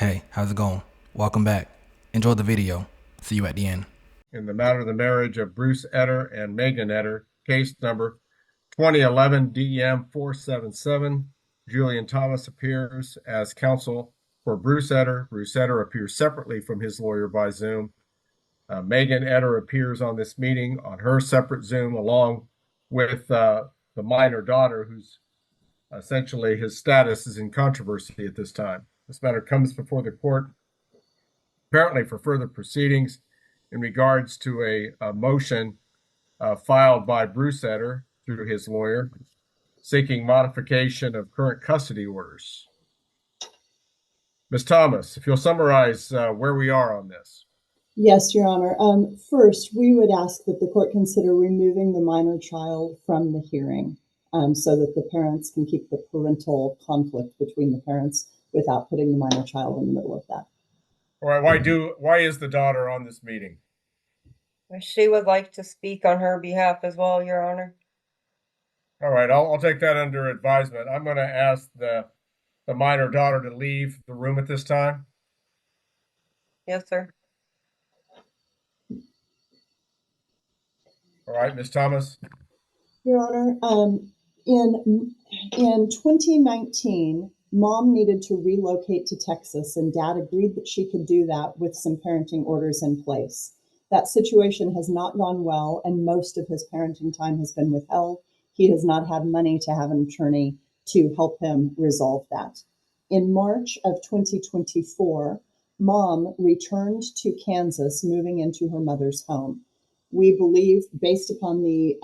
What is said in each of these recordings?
Hey, how's it going? Welcome back. Enjoy the video. See you at the end. In the matter of the marriage of Bruce Etter and Megan Etter, case number 2011 DEM 477. Julian Thomas appears as counsel for Bruce Etter. Bruce Etter appears separately from his lawyer by Zoom. Megan Etter appears on this meeting on her separate Zoom, along with the minor daughter, who's essentially his status is in controversy at this time. This matter comes before the court apparently for further proceedings in regards to a motion filed by Bruce Etter through his lawyer seeking modification of current custody orders. Ms. Thomas, if you'll summarize where we are on this. Yes, Your Honor. First, we would ask that the court consider removing the minor child from the hearing so that the parents can keep the parental conflict between the parents without putting the minor child in the middle of that. All right, why is the daughter on this meeting? She would like to speak on her behalf as well, Your Honor. All right, I'll take that under advisement. I'm going to ask the minor daughter to leave the room at this time. Yes, sir. All right, Ms. Thomas. Your Honor, in 2019, Mom needed to relocate to Texas, and Dad agreed that she could do that with some parenting orders in place. That situation has not gone well, and most of his parenting time has been withheld. He has not had money to have an attorney to help him resolve that. In March of 2024, Mom returned to Kansas, moving into her mother's home. We believe, based upon the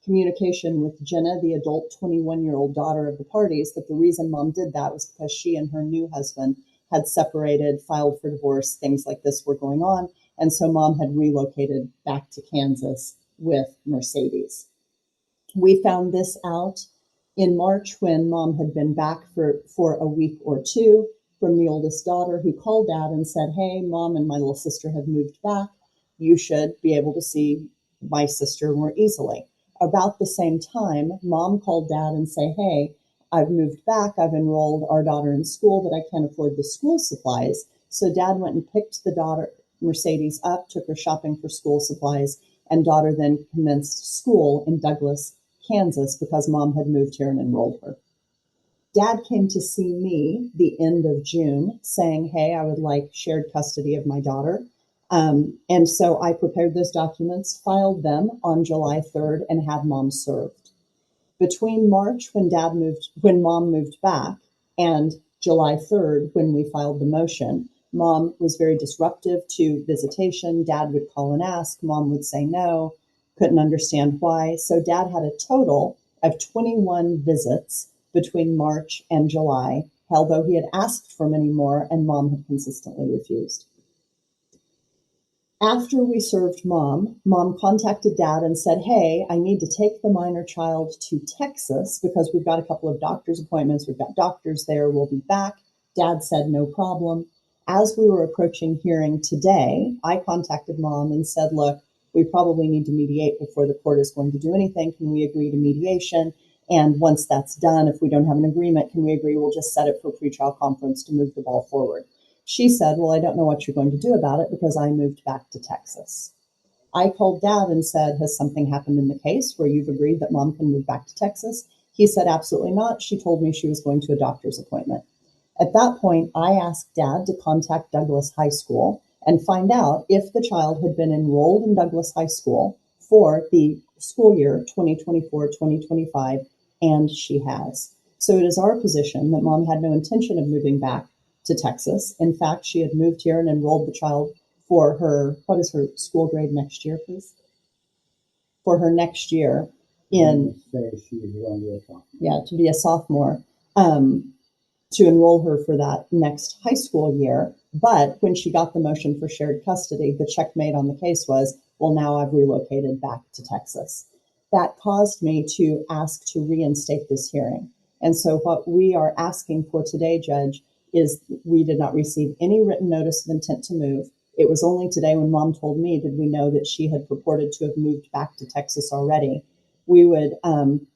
communication with Jenna, the adult 21-year-old daughter of the parties, that the reason Mom did that was because she and her new husband had separated, filed for divorce, things like this were going on. And so Mom had relocated back to Kansas with Mercedes. We found this out in March when Mom had been back for a week or two from the oldest daughter, who called Dad and said, "Hey, Mom and my little sister have moved back. You should be able to see my sister more easily." About the same time, Mom called Dad and said, "Hey, I've moved back. I've enrolled our daughter in school, but I can't afford the school supplies." So Dad went and picked the daughter, Mercedes, up, took her shopping for school supplies, and daughter then commenced school in Douglas, Kansas, because Mom had moved here and enrolled her. Dad came to see me the end of June saying, "Hey, I would like shared custody of my daughter." And so I prepared those documents, filed them on July 3rd, and had Mom served. Between March, when Mom moved back, and July 3rd, when we filed the motion, Mom was very disruptive to visitation. Dad would call and ask. Mom would say no, couldn't understand why. So Dad had a total of 21 visits between March and July, although he had asked for many more, and Mom had consistently refused. After we served Mom contacted Dad and said, "Hey, I need to take the minor child to Texas because we've got a couple of doctor's appointments. We've got doctors there. We'll be back." Dad said, "No problem." As we were approaching hearing today, I contacted Mom and said, "Look, we probably need to mediate before the court is going to do anything. Can we agree to mediation? And once that's done, if we don't have an agreement, can we agree we'll just set it for pretrial conference to move the ball forward?" She said, "Well, I don't know what you're going to do about it because I moved back to Texas." I called Dad and said, "Has something happened in the case where you've agreed that Mom can move back to Texas?" He said, "Absolutely not. She told me she was going to a doctor's appointment." At that point, I asked Dad to contact Douglas High School and find out if the child had been enrolled in Douglas High School for the school year 2024-2025, and she has. So it is our position that Mom had no intention of moving back to Texas. In fact, she had moved here and enrolled the child for her, what is her school grade next year, please? For her next year to be a sophomore, to enroll her for that next high school year. But when she got the motion for shared custody, the checkmate on the case was, "Well, now I've relocated back to Texas." That caused me to ask to reinstate this hearing. And so what we are asking for today, Judge, is we did not receive any written notice of intent to move. It was only today when Mom told me did we know that she had purported to have moved back to Texas already. We would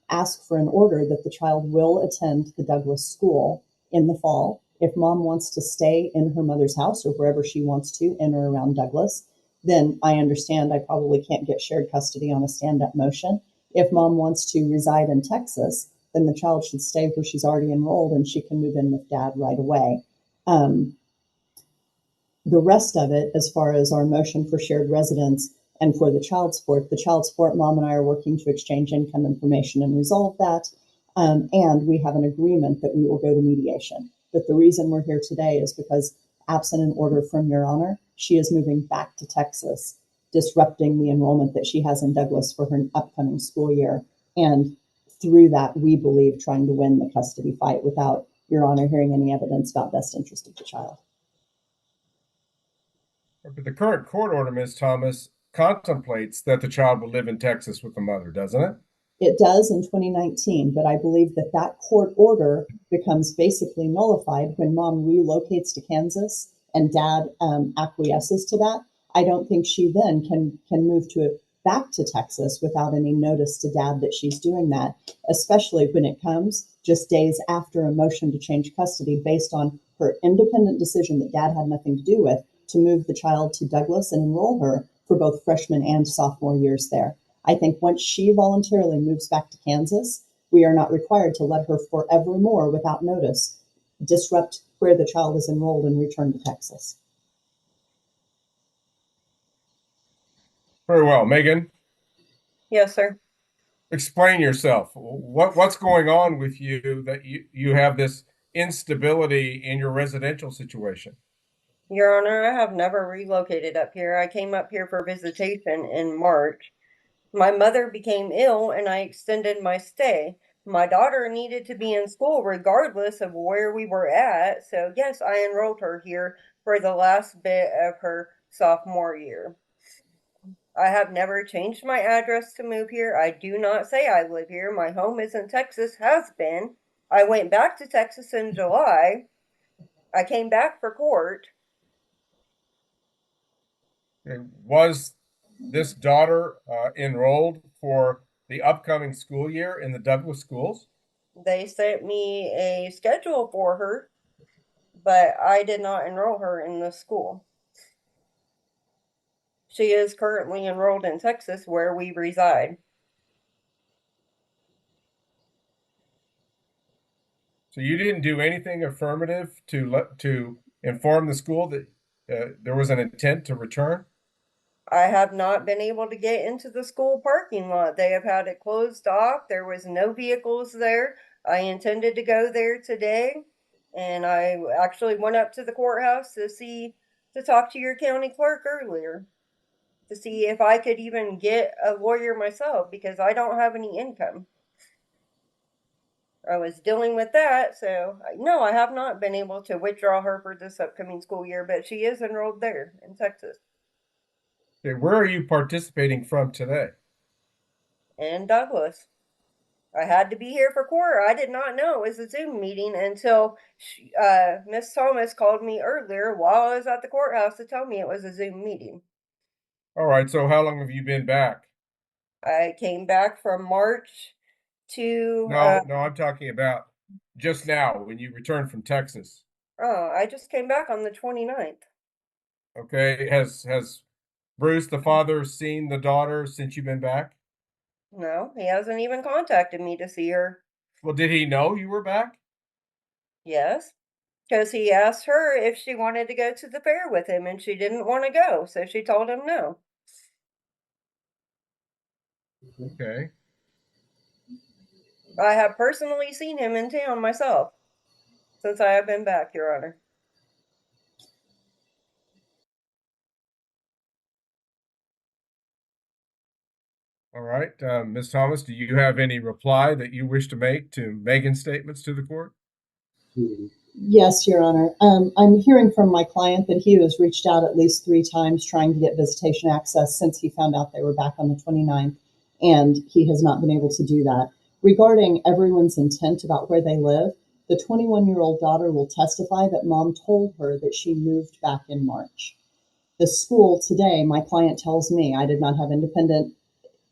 ask for an order that the child will attend the Douglas school in the fall. If mom wants to stay in her mother's house or wherever she wants to in or around Douglas, then I understand I probably can't get shared custody on a stand-up motion. If mom wants to reside in Texas, then the child should stay where she's already enrolled and she can move in with dad right away. The rest of it, as far as our motion for shared residence and for the child support, mom and I are working to exchange income information and resolve that. And we have an agreement that we will go to mediation. But the reason we're here today is because, absent an order from Your Honor, she is moving back to Texas, disrupting the enrollment that she has in Douglas for her upcoming school year. And through that, we believe trying to win the custody fight without Your Honor hearing any evidence about best interest of the child. But the current court order, Ms. Thomas, contemplates that the child will live in Texas with the mother, doesn't it? It does in 2019, but I believe that that court order becomes basically nullified when mom relocates to Kansas and dad acquiesces to that. I don't think she then can move back to Texas without any notice to dad that she's doing that, especially when it comes just days after a motion to change custody based on her independent decision that dad had nothing to do with, to move the child to Douglas and enroll her for both freshman and sophomore years there. I think once she voluntarily moves back to Kansas, we are not required to let her forevermore, without notice, disrupt where the child is enrolled and return to Texas. Very well. Megan? Yes, sir. Explain yourself. What's going on with you that you have this instability in your residential situation? Your Honor, I have never relocated up here. I came up here for visitation in March. My mother became ill and I extended my stay. My daughter needed to be in school regardless of where we were at. So yes, I enrolled her here for the last bit of her sophomore year. I have never changed my address to move here. I do not say I live here. My home is in Texas, has been. I went back to Texas in July. I came back for court. Was this daughter enrolled for the upcoming school year in the Douglas schools? They sent me a schedule for her, but I did not enroll her in the school. She is currently enrolled in Texas, where we reside. So you didn't do anything affirmative to inform the school that there was an intent to return? I have not been able to get into the school parking lot. They have had it closed off. There was no vehicles there. I intended to go there today, and I actually went up to the courthouse to talk to your county clerk earlier to see if I could even get a lawyer myself because I don't have any income. I was dealing with that, so no, I have not been able to withdraw her for this upcoming school year, but she is enrolled there in Texas. Okay, where are you participating from today? In Douglas. I had to be here for court. I did not know it was a Zoom meeting until Miss Thomas called me earlier while I was at the courthouse to tell me it was a Zoom meeting. All right, so how long have you been back? I came back from March to No, I'm talking about just now when you returned from Texas. I just came back on the 29th. Okay, has Bruce, the father, seen the daughter since you've been back? No, he hasn't even contacted me to see her. Well, did he know you were back? Yes, because he asked her if she wanted to go to the fair with him and she didn't want to go, so she told him no. Okay. I have personally seen him in town myself since I have been back, Your Honor. All right, Ms. Thomas, do you have any reply that you wish to make to Megan's statements to the court? Yes, Your Honor. I'm hearing from my client that he has reached out at least 3 times trying to get visitation access since he found out they were back on the 29th, and he has not been able to do that. Regarding everyone's intent about where they live, the 21-year-old daughter will testify that mom told her that she moved back in March. The school today, my client tells me, I did not have independent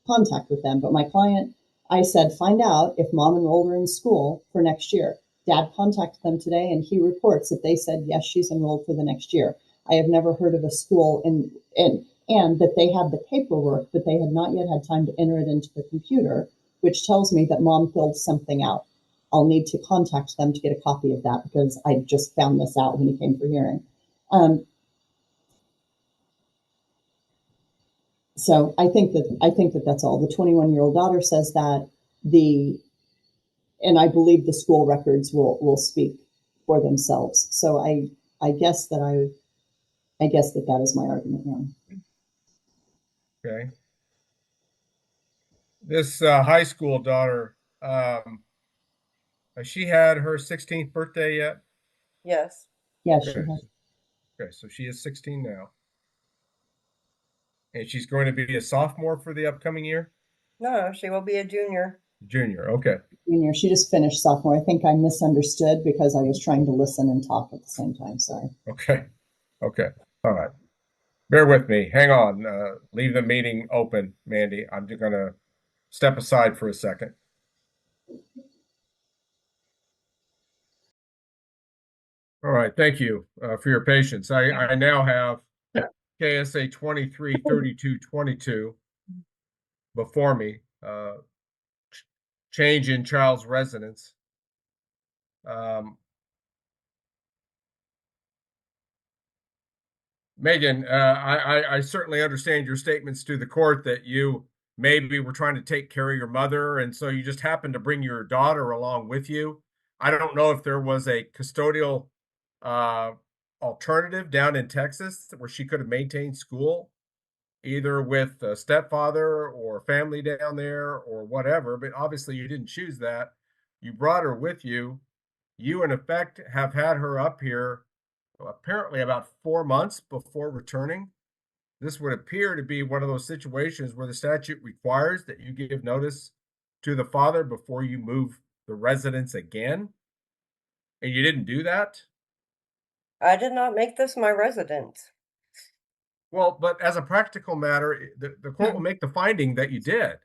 contact with them, but my client, I said, find out if mom enrolled her in school for next year. Dad contacted them today, and he reports that they said, yes, she's enrolled for the next year. I have never heard of a school and that they had the paperwork, but they had not yet had time to enter it into the computer, which tells me that mom filled something out. I'll need to contact them to get a copy of that because I just found this out when he came for hearing. So I think that that's all. The 21-year-old daughter says that and I believe the school records will speak for themselves. So I guess that is my argument now. Okay. This high school daughter, has she had her 16th birthday yet? Yes. Yeah, she Okay. has. Okay, so she is 16 now. And she's going to be a sophomore for the upcoming year? No, she will be a junior. Junior, okay. Junior. She just finished sophomore. I think I misunderstood because I was trying to listen and talk at the same time. Sorry. Okay. Okay. All right. Bear with me. Hang on. Leave the meeting open, Mandy. I'm just going to step aside for a second. All right. Thank you for your patience. I now have KSA 233222 before me. Change in child's residence. Megan, I certainly understand your statements to the court that you maybe were trying to take care of your mother, and so you just happened to bring your daughter along with you. I don't know if there was a custodial alternative down in Texas where she could have maintained school, either with a stepfather or family down there or whatever, but obviously you didn't choose that. You brought her with you. You, in effect, have had her up here apparently about 4 months before returning. This would appear to be one of those situations where the statute requires that you give notice to the father before you move the residence again. And you didn't do that? I did not make this my residence. Well, but as a practical matter, the court will make the finding that you did.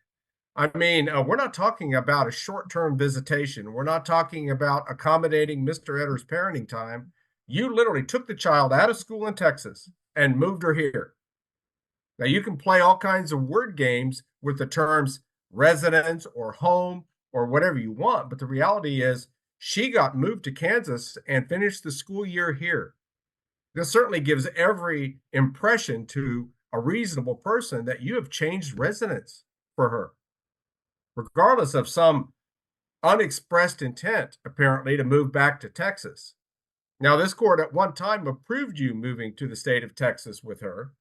I mean, we're not talking about a short-term visitation. We're not talking about accommodating Mr. Etter's parenting time. You literally took the child out of school in Texas and moved her here. Now, you can play all kinds of word games with the terms residence or home or whatever you want, but the reality is she got moved to Kansas and finished the school year here. This certainly gives every impression to a reasonable person that you have changed residence for her, regardless of some unexpressed intent, apparently, to move back to Texas. Now, this court at one time approved you moving to the state of Texas with her,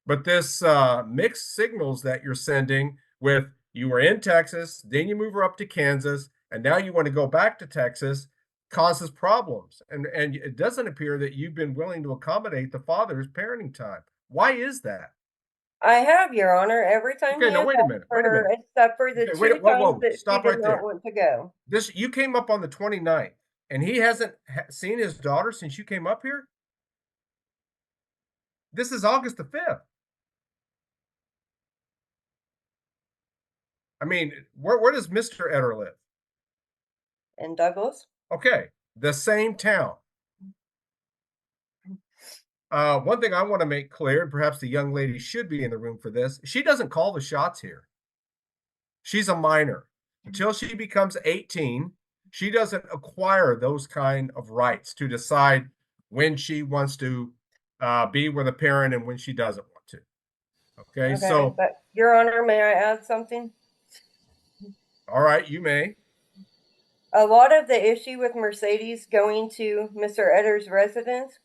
but this mixed signals that you're sending with you were in Texas, then you move her up to Kansas, and now you want to go back to Texas causes problems. And it doesn't appear that you've been willing to accommodate the father's parenting time. Why is that? I have, Your Honor, every time Okay, he now has wait a asked minute. for Wait a her, minute. except for the Okay, two wait, whoa, times that she stop did right not there. want to go. You came up on the 29th, and he hasn't seen his daughter since you came up here? This is August the 5th. I mean, where does Mr. Etter live? In Douglas? Okay, the same town. One thing I want to make clear, and perhaps the young lady should be in the room for this, she doesn't call the shots here. She's a minor. Until she becomes 18, she doesn't acquire those kind of rights to decide when she wants to be with a parent and when she doesn't want to. Okay, so, but Your Honor, may I add something? all right, you may. A lot of the issue with Mercedes going to Mr. Etter's residence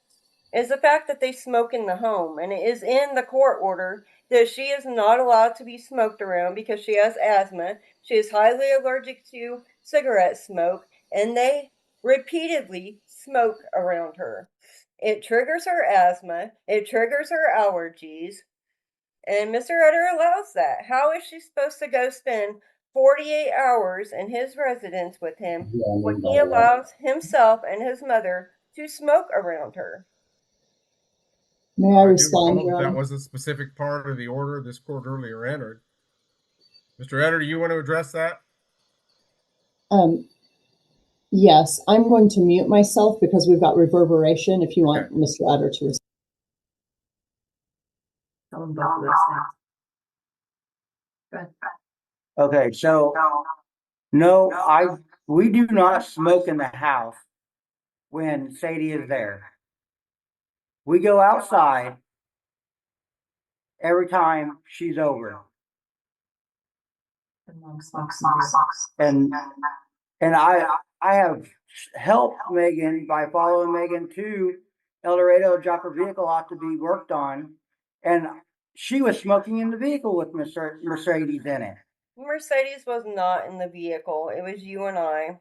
is the fact that they smoke in the home, and it is in the court order that she is not allowed to be smoked around because she has asthma. She is highly allergic to cigarette smoke, and they repeatedly smoke around her. It triggers her asthma, it triggers her allergies, and Mr. Etter allows that. How is she supposed to go spend 48 hours in his residence with him when he allows himself and his mother to smoke around her? May I do respond, recall Your that Honor? was a specific part of the order this court earlier entered. Mr. Etter, do you want to address that? Yes, I'm going to mute myself because we've got reverberation if you want Okay. Mr. Utter to respond. Tell them both of those things. Go ahead. Okay, so no, we do not smoke in the house when Sadie is there. We go outside every time she's over. And mom smokes in here. And I have helped Megan by following Megan to El Dorado to drop her vehicle off to be worked on. And she was smoking in the vehicle with Mercedes in it. Mercedes was not in the vehicle. It was you and I.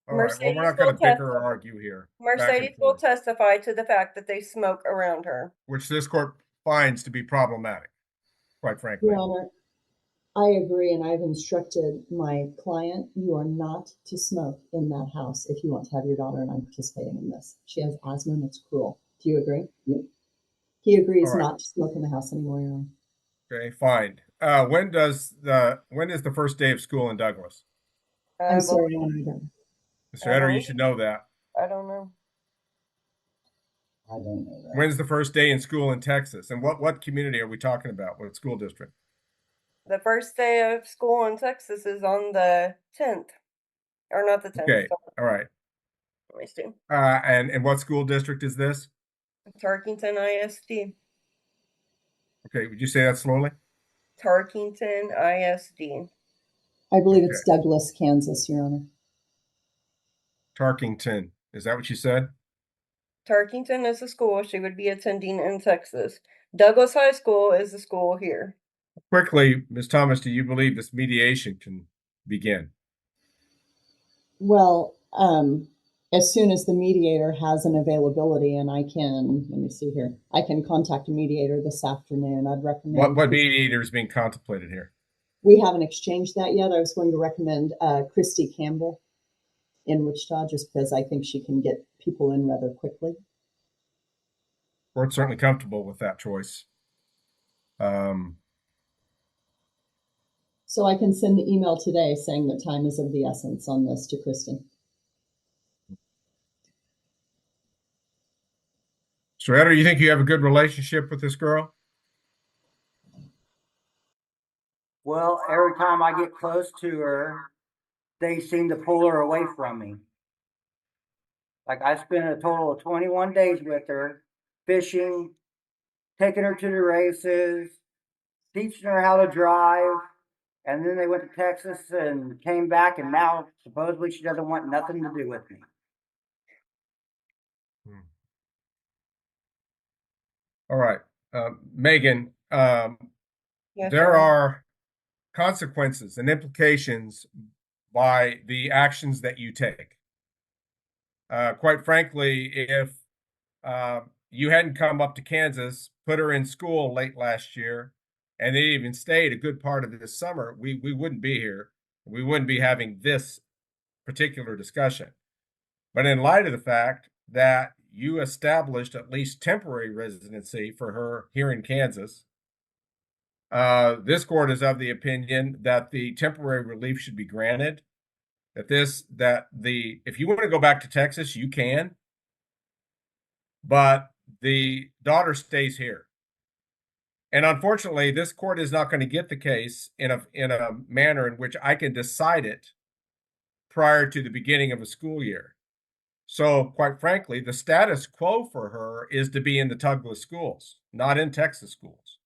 All right. Well, we're not going to bicker or argue here. Mercedes will testify to the fact that they smoke around her, which this court finds to be problematic, quite frankly. Your Honor, I agree, and I've instructed my client, you are not to smoke in that house if you want to have your daughter and I'm participating in this. She has asthma and it's cruel. Do you agree? Yeah. He agrees All right. not to smoke in the house anymore, Your Honor. Okay, fine. When is the first day of school in Douglas? I'm sorry, Your Honor, I don't. Mr. Etter, you should know that. I don't know. I don't know that. When's the first day in school in Texas? And what community are we talking about? What school district? The first day of school in Texas is on the 10th. Or not the 10th. Okay, all right. Let me see. And what school district is this? Tarkington ISD. Okay, would you say that slowly? Tarkington ISD. I believe it's Douglas, Kansas, Your Honor. Tarkington. Is that what you said? Tarkington is the school she would be attending in Texas. Douglas High School is the school here. Quickly, Ms. Thomas, do you believe this mediation can begin? Well, as soon as the mediator has an availability, and I can, let me see here, I can contact a mediator this afternoon. I'd recommend. What mediator is being contemplated here? We haven't exchanged that yet. I was going to recommend Christy Campbell in Wichita, just because I think she can get people in rather quickly. We're certainly comfortable with that choice. So I can send the email today saying that time is of the essence on this to Christy. Mr. Etter, you think you have a good relationship with this girl? Well, every time I get close to her, they seem to pull her away from me. Like I spent a total of 21 days with her, fishing, taking her to the races, teaching her how to drive. And then they went to Texas and came back, and now supposedly she doesn't want nothing to do with me. All right. Megan, Yes, there sir. are consequences and implications by the actions that you take. Quite frankly, if you hadn't come up to Kansas, put her in school late last year, and they even stayed a good part of this summer, we wouldn't be here. We wouldn't be having this particular discussion. But in light of the fact that you established at least temporary residency for her here in Kansas, this court is of the opinion that the temporary relief should be granted. If you want to go back to Texas, you can, but the daughter stays here. And unfortunately, this court is not going to get the case in a manner in which I can decide it prior to the beginning of a school year. So, quite frankly, the status quo for her is to be in the Douglas schools, not in Texas schools.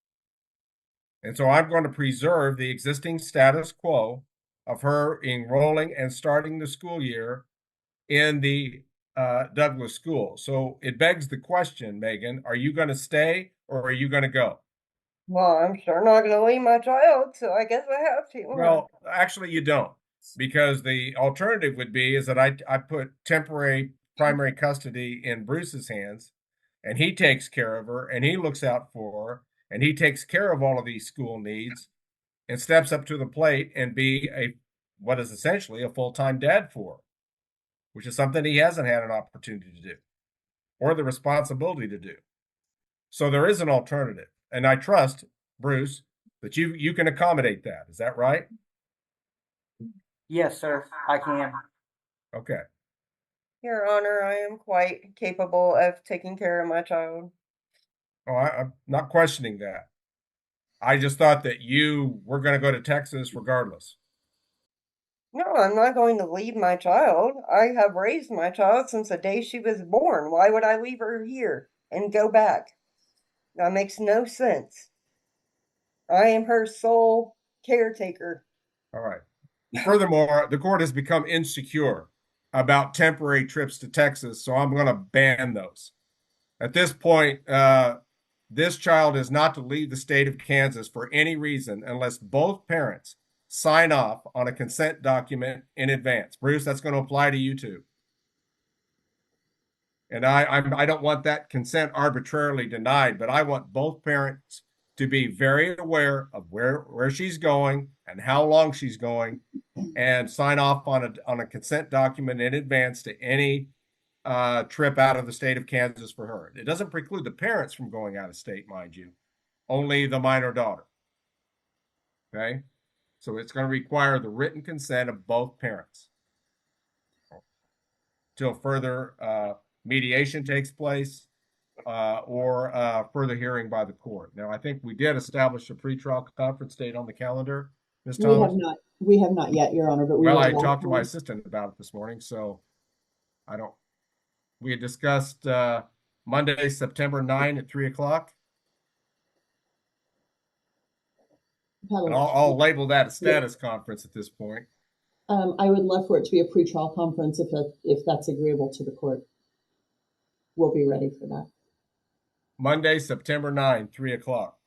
And so I'm going to preserve the existing status quo of her enrolling and starting the school year in the Douglas school. So it begs the question, Megan, are you going to stay or are you going to go? Well, I'm sure not going to leave my child, so I guess I have to. Well, actually, you don't, because the alternative would be is that I put temporary primary custody in Bruce's hands, and he takes care of her, and he looks out for her, and he takes care of all of these school needs, and steps up to the plate and be what is essentially a full-time dad for her, which is something he hasn't had an opportunity to do or the responsibility to do. So there is an alternative. And I trust, Bruce, that you can accommodate that. Is that right? Yes, sir, I can. Okay. Your Honor, I am quite capable of taking care of my child. Oh, I'm not questioning that. I just thought that you were going to go to Texas regardless. No, I'm not going to leave my child. I have raised my child since the day she was born. Why would I leave her here and go back? That makes no sense. I am her sole caretaker. All right. Furthermore, the court has become insecure about temporary trips to Texas, so I'm going to ban those. At this point, this child is not to leave the state of Kansas for any reason unless both parents sign off on a consent document in advance. Bruce, that's going to apply to you too. And I don't want that consent arbitrarily denied, but I want both parents to be very aware of where she's going and how long she's going, and sign off on a consent document in advance to any trip out of the state of Kansas for her. It doesn't preclude the parents from going out of state, mind you, only the minor daughter. Okay, so it's going to require the written consent of both parents till further mediation takes place or further hearing by the court. Now, I think we did establish a pretrial conference date on the calendar, Ms. Thomas. We have not yet, Your Honor, but we Well, will I talked to my definitely. assistant about it this morning, so I don't. We had discussed Monday, September 9 at 3 o'clock. And I'll label that a status conference at this point. I would love for it to be a pretrial conference if that's agreeable to the court. We'll be ready for that. Monday, September 9, 3 o'clock.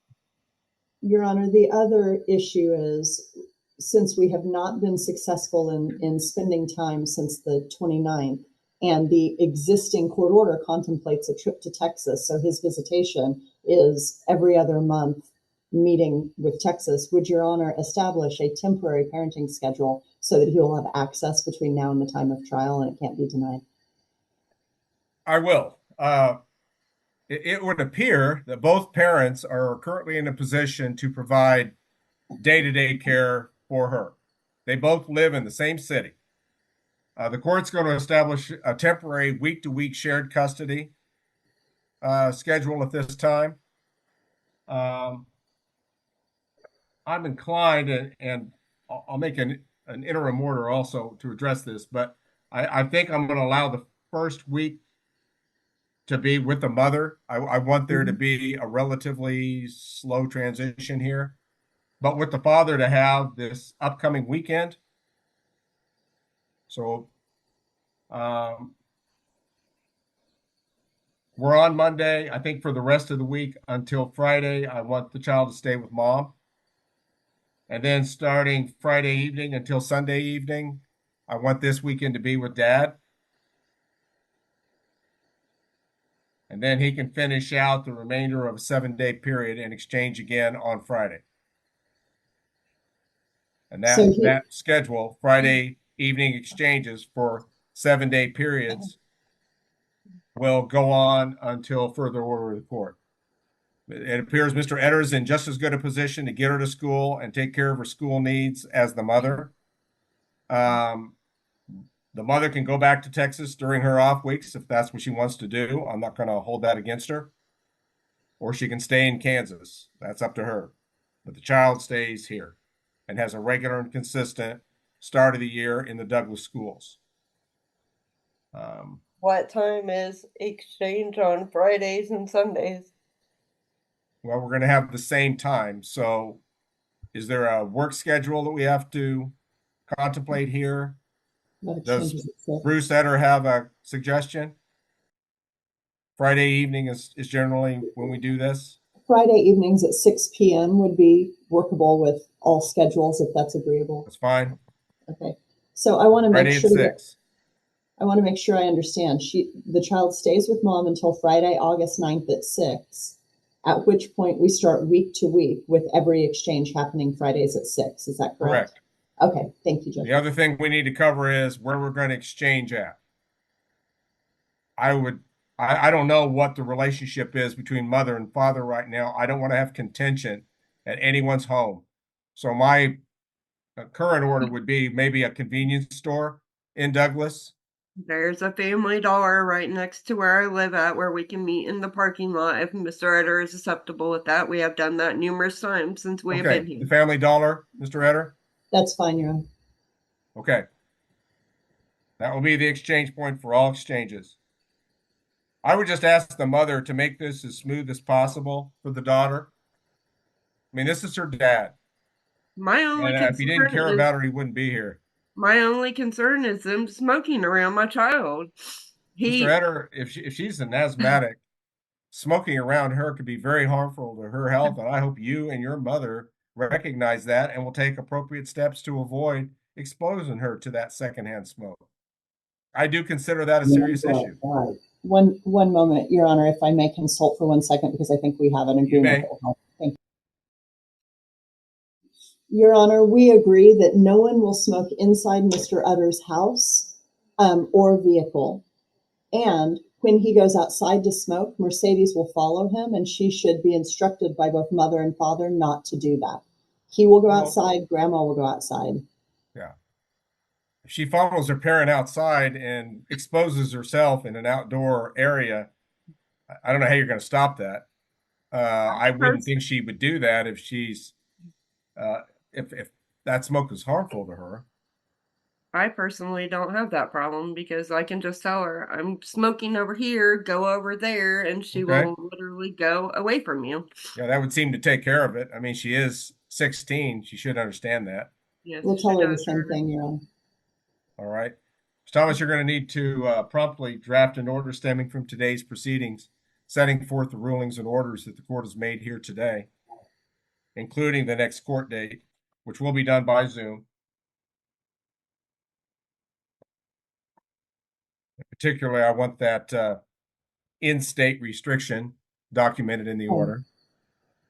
Your Honor, the other issue is, since we have not been successful in spending time since the 29th, and the existing court order contemplates a trip to Texas, so his visitation is every other month meeting with Texas, would Your Honor establish a temporary parenting schedule so that he will have access between now and the time of trial and it can't be denied? I will. It would appear that both parents are currently in a position to provide day-to-day care for her. They both live in the same city. The court's going to establish a temporary week-to-week shared custody schedule at this time. I'm inclined, and I'll make an interim order also to address this, but I think I'm going to allow the first week to be with the mother. I want there to be a relatively slow transition here, but with the father to have this upcoming weekend. So we're on Monday. I think for the rest of the week until Friday, I want the child to stay with mom. And then starting Friday evening until Sunday evening, I want this weekend to be with dad. And then he can finish out the remainder of a 7-day period and exchange again on Friday. And that schedule, Friday evening exchanges for 7-day periods, will go on until further order of the court. It appears Mr. Etter is in just as good a position to get her to school and take care of her school needs as the mother. The mother can go back to Texas during her off weeks if that's what she wants to do. I'm not going to hold that against her. Or she can stay in Kansas. That's up to her. But the child stays here and has a regular and consistent start of the year in the Douglas schools. What time is exchange on Fridays and Sundays? Well, we're going to have the same time. So is there a work schedule that we have to contemplate here? Does Bruce Etter have a suggestion? Friday evening is generally when we do this. Friday evenings at 6 p.m. would be workable with all schedules, if that's agreeable. That's fine. Okay. So I want to make sure Friday at 6. I want to make sure I understand. The child stays with mom until Friday, August 9th at 6, at which point we start week to week with every exchange happening Fridays at 6. Is that correct? Correct. Okay. Thank you, Judge. The other thing we need to cover is where we're going to exchange at. I don't know what the relationship is between mother and father right now. I don't want to have contention at anyone's home. So my current order would be maybe a convenience store in Douglas? There's a Family Dollar right next to where I live at where we can meet in the parking lot if Mr. Eder is acceptable with that. We have done that numerous times since we have been Okay, here. the Family Dollar, Mr. Eder? That's fine, Your Honor. Okay. That will be the exchange point for all exchanges. I would just ask the mother to make this as smooth as possible for the daughter. I mean, this is her dad. My only And if he didn't concern care is about her, he wouldn't be here. them smoking around my child. Mr. Eder, if she's an asthmatic, smoking around her could be very harmful to her health. And I hope you and your mother recognize that and will take appropriate steps to avoid exposing her to that secondhand smoke. I do consider that a serious issue. One moment, Your Honor, if I may consult for 1 second, because I think we have an agreement. may. Thank you. Your Honor, we agree that no one will smoke inside Mr. Utter's house or vehicle. And when he goes outside to smoke, Mercedes will follow him, and she should be instructed by both mother and father not to do that. He will go outside, grandma will go outside. Yeah. If she follows her parent outside and exposes herself in an outdoor area, I don't know how you're going to stop that. I wouldn't think she would do that if she's if that smoke is harmful to her. I personally don't have that problem because I can just tell her I'm smoking over here, go over there, and she will literally go away from you. Yeah, that would seem to take care of it. I mean, she is 16. She should understand that. Yes, We'll tell her the same thing, Your Honor. All right. Thomas, you're going to need to promptly draft an order stemming from today's proceedings, setting forth the rulings and orders that the court has made here today, including the next court date, which will be done by Zoom. Particularly, I want that in-state restriction documented in the order.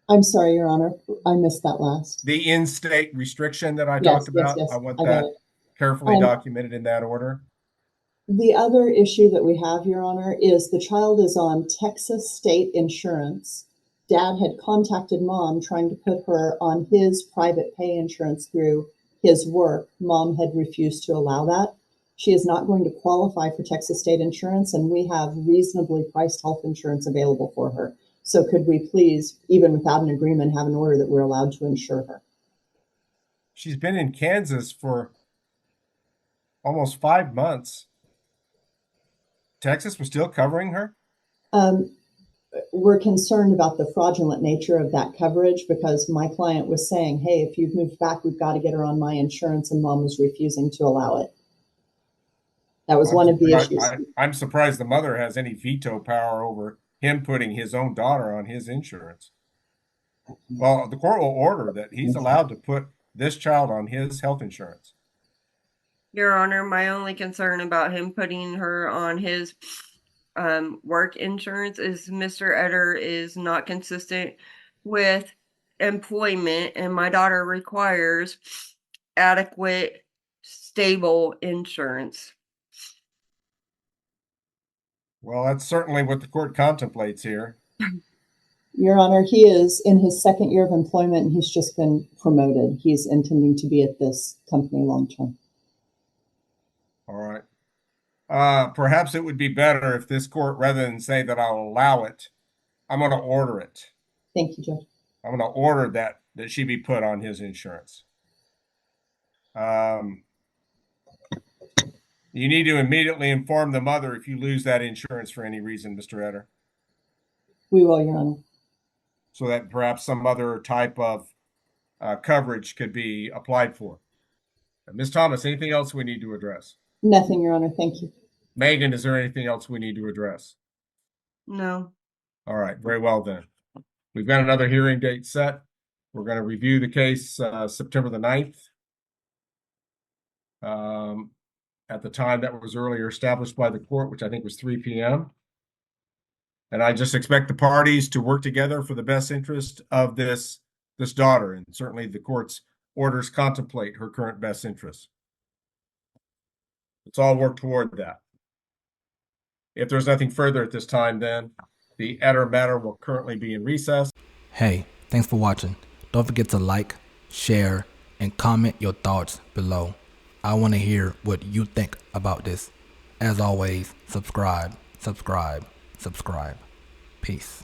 I'm sorry, Your Honor. I missed that last. The in-state restriction that I talked about, I want that carefully documented in that order. The other issue that we have, Your Honor, is the child is on Texas state insurance. Dad had contacted mom trying to put her on his private pay insurance through his work. Mom had refused to allow that. She is not going to qualify for Texas state insurance, and we have reasonably priced health insurance available for her. So could we please, even without an agreement, have an order that we're allowed to insure her? She's been in Kansas for almost 5 months. Texas was still covering her? We're concerned about the fraudulent nature of that coverage because my client was saying, hey, if you've moved back, we've got to get her on my insurance, and mom was refusing to allow it. That was one of the issues. I'm surprised the mother has any veto power over him putting his own daughter on his insurance. Well, the court will order that he's allowed to put this child on his health insurance. Your Honor, my only concern about him putting her on his work insurance is Mr. Eder is not consistent with employment, and my daughter requires adequate, stable insurance. Well, that's certainly what the court contemplates here. Your Honor, he is in his second year of employment, and he's just been promoted. He's intending to be at this company long term. All right. Perhaps it would be better if this court, rather than say that I'll allow it, I'm going to order it. Thank you, Judge. I'm going to order that she be put on his insurance. You need to immediately inform the mother if you lose that insurance for any reason, Mr. Eder. We will, Your Honor. So that perhaps some other type of coverage could be applied for. Ms. Thomas, anything else we need to address? Nothing, Your Honor. Thank you. Megan, is there anything else we need to address? No. All right, very well then. We've got another hearing date set. We're going to review the case September the 9th. At the time that was earlier established by the court, which I think was 3 p.m. And I just expect the parties to work together for the best interest of this daughter. And certainly the court's orders contemplate her current best interest. Let's all work toward that. If there's nothing further at this time, then the Eder matter will currently be in recess. Hey, thanks for watching. Don't forget to like, share, and comment your thoughts below. I want to hear what you think about this. As always, subscribe, subscribe, subscribe. Peace.